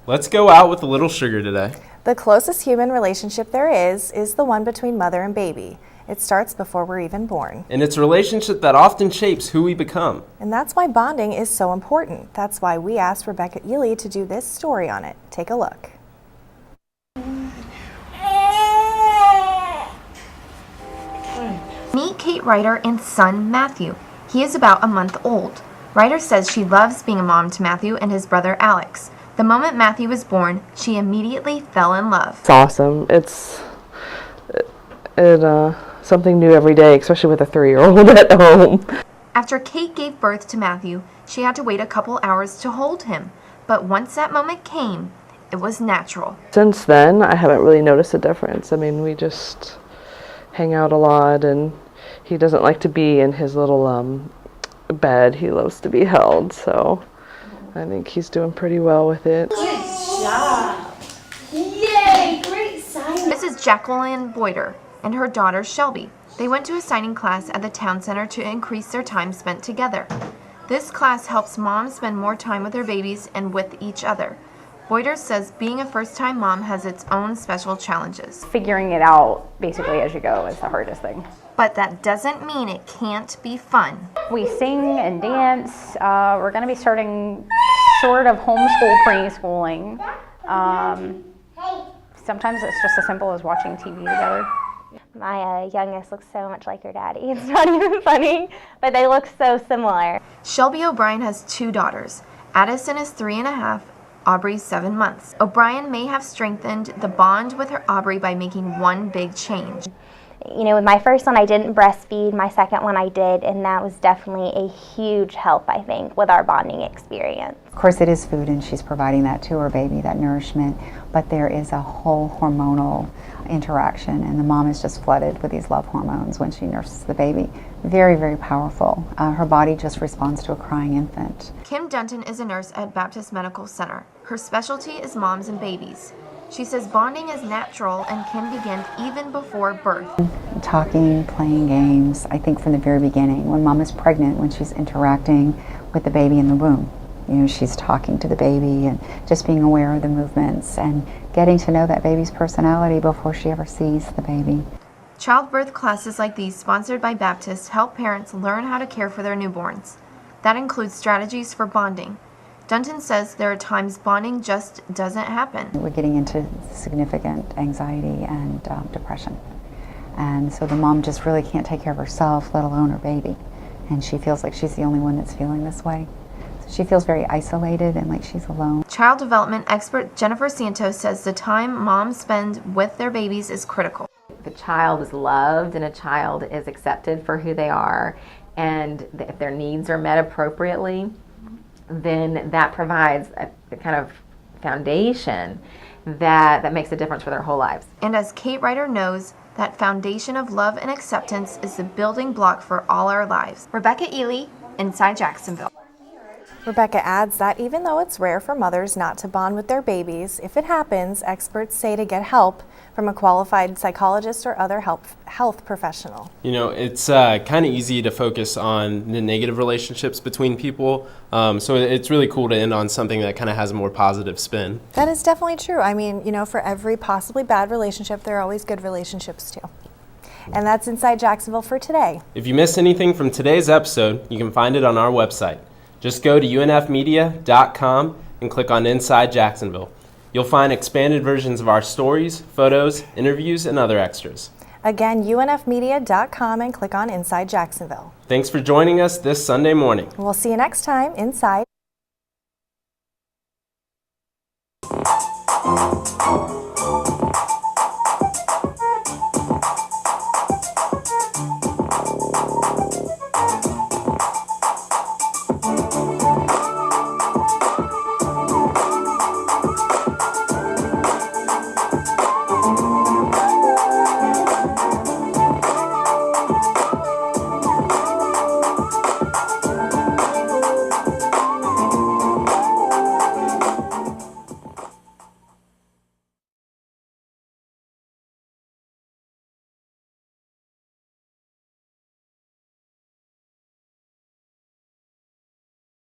Let's go out with a little sugar today. The closest human relationship there is the one between mother and baby. It starts before we're even born. And it's a relationship that often shapes who we become. And that's why bonding is so important. That's why we asked Rebecca Ely to do this story on it. Take a look. Meet Kate Ryder and son Matthew. He is about a month old. Ryder says she loves being a mom to Matthew and his brother Alex. The moment Matthew was born, she immediately fell in love. It's awesome. It's something new every day, especially with a 3-year-old at home. After Kate gave birth to Matthew, she had to wait a couple hours to hold him. But once that moment came, it was natural. Since then, I haven't really noticed a difference. I mean, we just hang out a lot, and he doesn't like to be in his little bed. He loves to be held, so I think he's doing pretty well with it. Good job! Yay! Great sign! This is Jacqueline Boyder and her daughter Shelby. They went to a signing class at the town center to increase their time spent together. This class helps moms spend more time with their babies and with each other. Boyder says being a first-time mom has its own special challenges. Figuring it out basically as you go is the hardest thing. But that doesn't mean it can't be fun. We sing and dance. We're going to be starting sort of homeschool preschooling. Sometimes it's just as simple as watching TV together. My youngest looks so much like her daddy. It's not even funny, but they look so similar. Shelby O'Brien has 2 daughters. Addison is 3.5, Aubrey's 7 months. O'Brien may have strengthened the bond with her Aubrey by making one big change. You know, with my first one, I didn't breastfeed. My second one, I did, and that was definitely a huge help, I think, with our bonding experience. Of course, it is food, and she's providing that to her baby, that nourishment, but there is a whole hormonal interaction, and the mom is just flooded with these love hormones when she nurses the baby. Very, very powerful. Her body just responds to a crying infant. Kim Dunton is a nurse at Baptist Medical Center. Her specialty is moms and babies. She says bonding is natural and can begin even before birth. Talking, playing games, I think from the very beginning, when mom is pregnant, when she's interacting with the baby in the womb. You know, she's talking to the baby and just being aware of the movements and getting to know that baby's personality before she ever sees the baby. Childbirth classes like these, sponsored by Baptist, help parents learn how to care for their newborns. That includes strategies for bonding. Dunton says there are times bonding just doesn't happen. We're getting into significant anxiety and depression. And so the mom just really can't take care of herself, let alone her baby. And she feels like she's the only one that's feeling this way. So she feels very isolated and like she's alone. Child development expert Jennifer Santos says the time moms spend with their babies is critical. If a child is loved and a child is accepted for who they are, and if their needs are met appropriately, then that provides a kind of foundation that makes a difference for their whole lives. And as Kate Ryder knows, that foundation of love and acceptance is the building block for all our lives. Rebecca Ely, Inside Jacksonville. Rebecca adds that even though it's rare for mothers not to bond with their babies, if it happens, experts say to get help from a qualified psychologist or other health professional. You know, it's kind of easy to focus on the negative relationships between people, so it's really cool to end on something that kind of has a more positive spin. That is definitely true. I mean, you know, for every possibly bad relationship, there are always good relationships too. And that's Inside Jacksonville for today. If you missed anything from today's episode, you can find it on our website. Just go to unfmedia.com and click on Inside Jacksonville. You'll find expanded versions of our stories, photos, interviews, and other extras. Again, unfmedia.com and click on Inside Jacksonville. Thanks for joining us this Sunday morning. We'll see you next time inside.